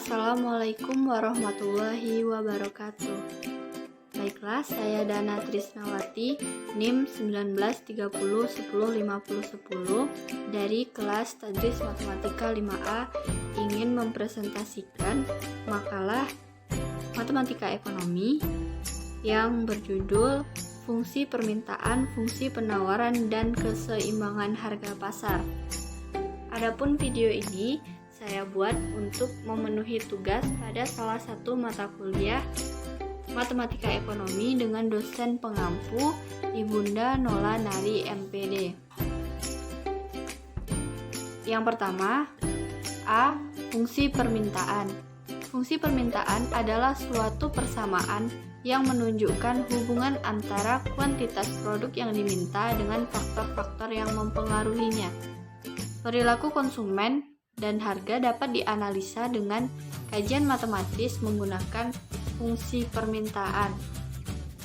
Assalamualaikum warahmatullahi wabarakatuh. Baiklah, saya Dana Trisnawati, NIM 1930105010 dari kelas Tadris Matematika 5A ingin mempresentasikan makalah Matematika Ekonomi yang berjudul Fungsi Permintaan, Fungsi Penawaran, dan Keseimbangan Harga Pasar. Adapun video ini saya buat untuk memenuhi tugas pada salah satu mata kuliah Matematika Ekonomi dengan dosen pengampu Ibunda Nola Nari MPD. Yang pertama, A. Fungsi permintaan. Fungsi permintaan adalah suatu persamaan yang menunjukkan hubungan antara kuantitas produk yang diminta dengan faktor-faktor yang mempengaruhinya. Perilaku konsumen dan harga dapat dianalisa dengan kajian matematis menggunakan fungsi permintaan.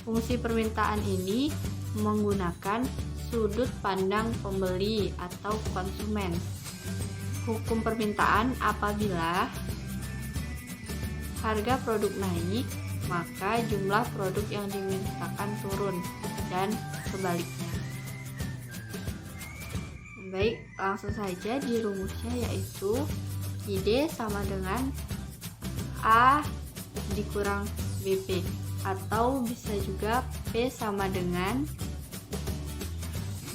Fungsi permintaan ini menggunakan sudut pandang pembeli atau konsumen. Hukum permintaan: apabila harga produk naik, maka jumlah produk yang dimintakan turun, dan sebaliknya. Baik, langsung saja di rumusnya, yaitu QD sama dengan A dikurang BP, atau bisa juga P sama dengan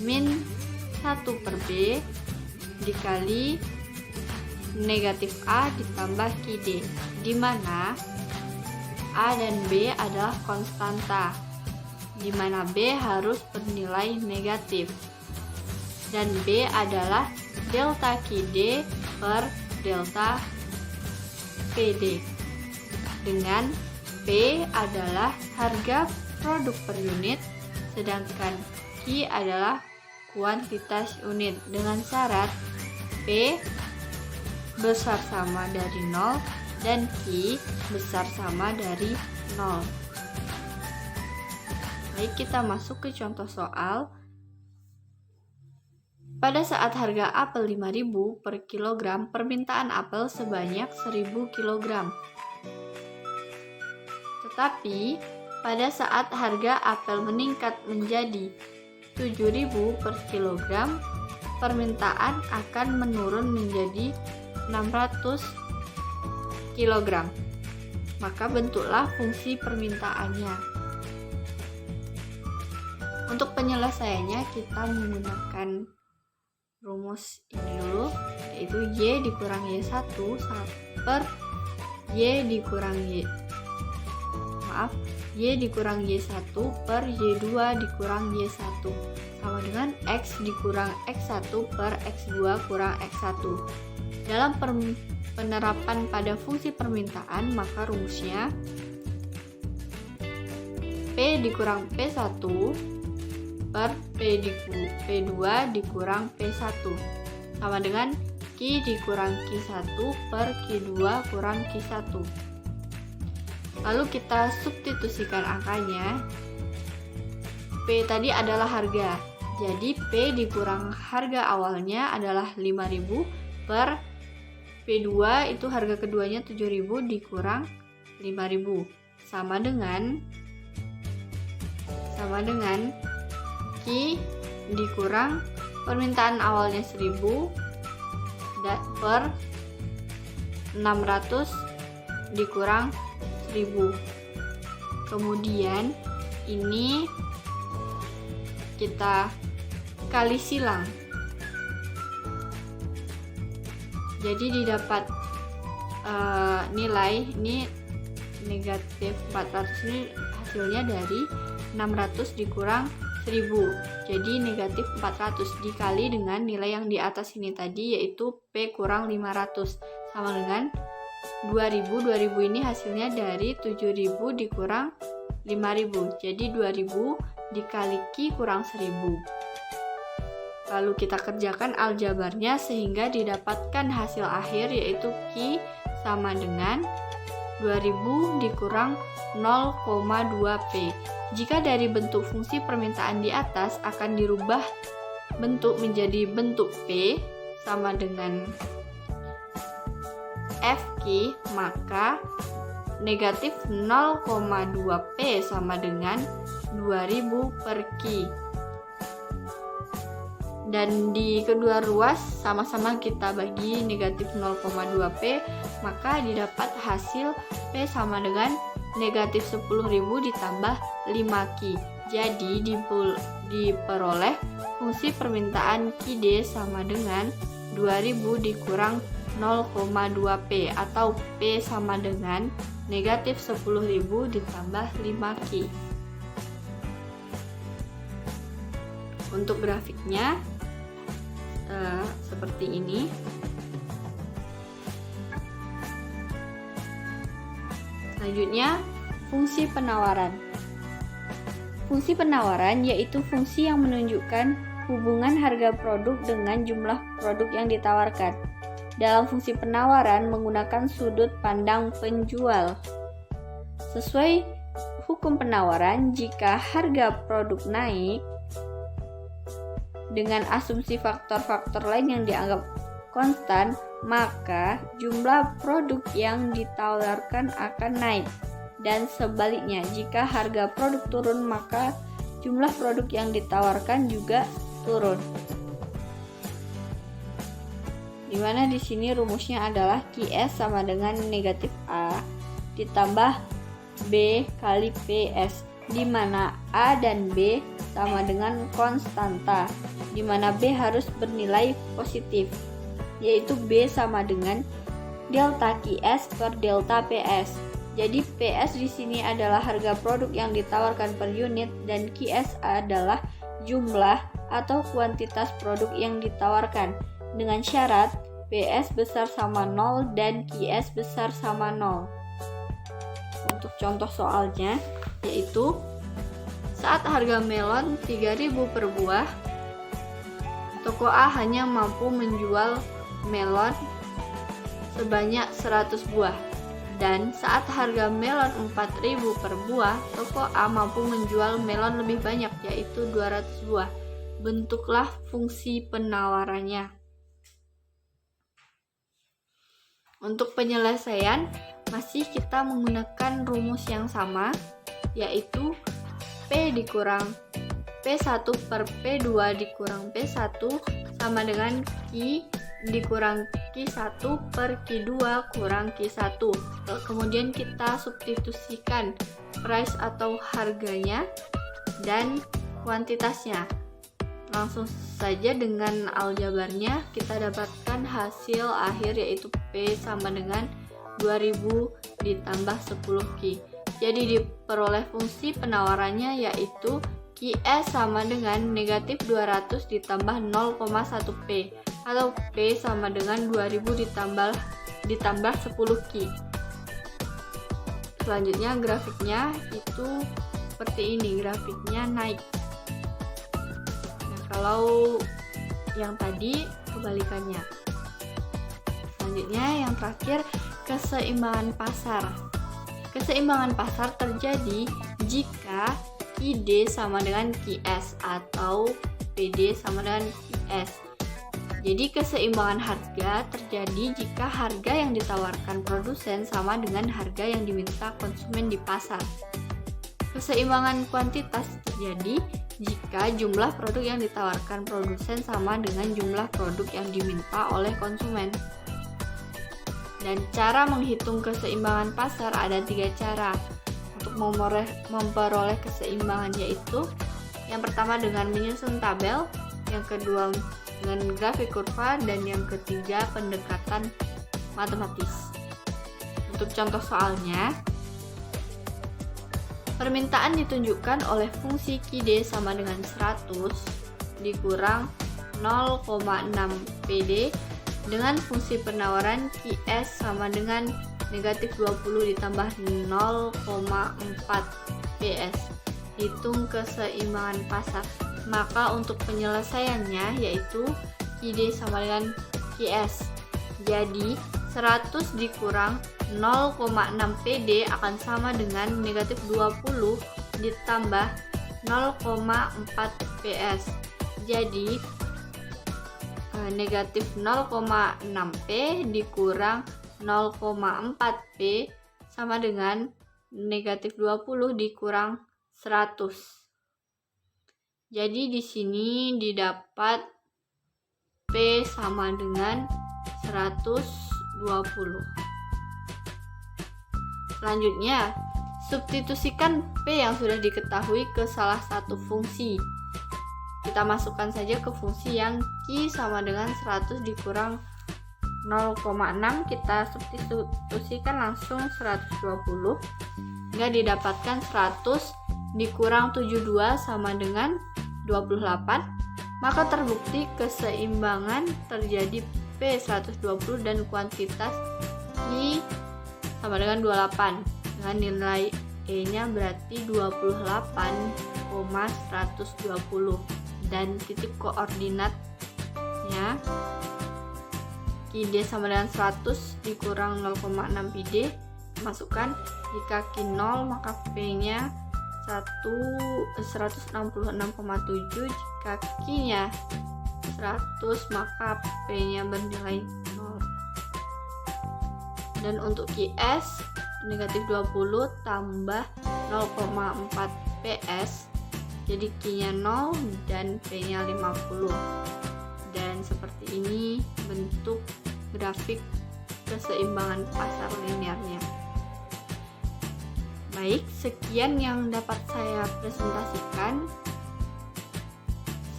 min 1 per B dikali negatif A ditambah QD, di mana A dan B adalah konstanta, di mana B harus bernilai negatif, dan B adalah delta QD per delta PD, dengan P adalah harga produk per unit, sedangkan Q adalah kuantitas unit, dengan syarat P besar sama dari 0 dan Q besar sama dari 0. Baik, kita masuk ke contoh soal. Pada saat harga apel 5.000 per kilogram, permintaan apel sebanyak 1.000 kilogram. Tetapi, pada saat harga apel meningkat menjadi 7.000 per kilogram, permintaan akan menurun menjadi 600 kilogram. Maka bentuklah fungsi permintaannya. Untuk penyelesaiannya, kita menggunakan rumus ini dulu, yaitu Y dikurang Y1 per Y dikurang Y dikurang Y1 per Y2 dikurang Y1 sama dengan X dikurang X1 per X2 kurang X1. Dalam penerapan pada fungsi permintaan, maka rumusnya P dikurang P1 per P2 dikurang P1 sama dengan Q dikurang Q1 per Q2 kurang Q1. Lalu kita substitusikan angkanya. P tadi adalah harga, jadi P dikurang harga awalnya adalah 5.000 per P2 itu harga keduanya 7.000 dikurang 5.000 sama dengan Q dikurang permintaan awalnya 1.000 per 600 dikurang 1.000. Kemudian ini kita kali silang. Jadi didapat nilai ini negatif 400, ini hasilnya dari 600 dikurang 1.000, jadi negatif 400 dikali dengan nilai yang di atas ini tadi, yaitu P kurang 500 sama dengan 2.000 ini hasilnya dari 7.000 dikurang 5.000, jadi 2.000 dikali Q kurang 1.000. Lalu kita kerjakan aljabarnya sehingga didapatkan hasil akhir, yaitu Q sama dengan 2.000 dikurang 0,2P. Jika dari bentuk fungsi permintaan di atas akan dirubah bentuk menjadi bentuk P sama dengan FQ, maka negatif 0,2P sama dengan 2000 per Q. Dan di kedua ruas sama-sama kita bagi negatif 0,2P, maka didapat hasil P sama dengan negatif 10.000 ditambah 5Q. Jadi diperoleh fungsi permintaan QD sama dengan 2000 dikurang 0,2P atau P sama dengan negatif 10.000 ditambah 5Q. Untuk grafiknya seperti ini. Selanjutnya, fungsi penawaran. Fungsi penawaran yaitu fungsi yang menunjukkan hubungan harga produk dengan jumlah produk yang ditawarkan. Dalam fungsi penawaran menggunakan sudut pandang penjual. Sesuai hukum penawaran, jika harga produk naik dengan asumsi faktor-faktor lain yang dianggap konstan, maka jumlah produk yang ditawarkan akan naik. Dan sebaliknya, jika harga produk turun, maka jumlah produk yang ditawarkan juga turun. Dimana di sini rumusnya adalah QS sama dengan negatif A ditambah B kali PS, di mana A dan B sama dengan konstanta, di mana B harus bernilai positif, yaitu B sama dengan delta QS per delta PS. Jadi PS di sini adalah harga produk yang ditawarkan per unit dan QS adalah jumlah atau kuantitas produk yang ditawarkan, dengan syarat PS besar sama 0 dan QS besar sama 0. Untuk contoh soalnya, yaitu saat harga melon 3.000 per buah, toko A hanya mampu menjual melon sebanyak 100 buah. Dan saat harga melon 4.000 per buah, toko A mampu menjual melon lebih banyak, yaitu 200 buah. Bentuklah fungsi penawarannya. Untuk penyelesaian, masih kita menggunakan rumus yang sama, yaitu P dikurang P1 per P2 dikurang P1 sama dengan Q dikurang Q1 per Q2 kurang Q1. Kemudian kita substitusikan price atau harganya dan kuantitasnya. Langsung saja dengan aljabarnya kita dapatkan hasil akhir, yaitu P sama dengan 2000 ditambah 10Q. Jadi diperoleh fungsi penawarannya yaitu QS sama dengan negatif 200 ditambah 0,1P atau P sama dengan 2000 ditambah 10Q. Selanjutnya grafiknya itu seperti ini, grafiknya naik. Nah, kalau yang tadi kebalikannya. Selanjutnya yang terakhir, keseimbangan pasar. Keseimbangan pasar terjadi jika QD sama dengan QS atau PD sama dengan QS. Jadi keseimbangan harga terjadi jika harga yang ditawarkan produsen sama dengan harga yang diminta konsumen di pasar. Keseimbangan kuantitas terjadi jika jumlah produk yang ditawarkan produsen sama dengan jumlah produk yang diminta oleh konsumen. Dan cara menghitung keseimbangan pasar ada 3 cara untuk memperoleh keseimbangan, yaitu yang pertama dengan menyusun tabel, yang kedua dengan grafik kurva, dan yang ketiga pendekatan matematis. Untuk contoh soalnya, permintaan ditunjukkan oleh fungsi QD sama dengan 100 dikurang 0,6 PD dengan fungsi penawaran QS sama dengan negatif 20 ditambah 0,4 PS. Hitung keseimbangan pasar. Maka untuk penyelesaiannya yaitu QD sama dengan QS. Jadi 100 dikurang 0,6 PD akan sama dengan negatif 20 ditambah 0,4 PS. Jadi negatif 0,6P dikurang 0,4P sama dengan negatif 20 dikurang 100. Jadi di sini didapat P sama dengan 120. Selanjutnya, substitusikan P yang sudah diketahui ke salah satu fungsi. Kita masukkan saja ke fungsi yang Q sama dengan 100 dikurang 0,6, kita substitusikan langsung 120 hingga didapatkan 100 dikurang 72 sama dengan 28. Maka terbukti keseimbangan terjadi P 120 dan kuantitas Q sama dengan 28 dengan nilai E nya berarti 28,120 dan titik koordinatnya QD sama dengan 100 dikurang 0,6 PD. Masukkan, jika Q 0 maka P nya 166,7, jika Q nya 100 maka P nya bernilai 0. Dan untuk QS negatif 20 tambah 0,4 PS, jadi Q nya 0 dan P nya 50. Dan seperti ini bentuk grafik keseimbangan pasar linearnya. Baik, sekian yang dapat saya presentasikan.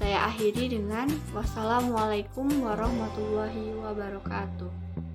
Saya akhiri dengan wassalamualaikum warahmatullahi wabarakatuh.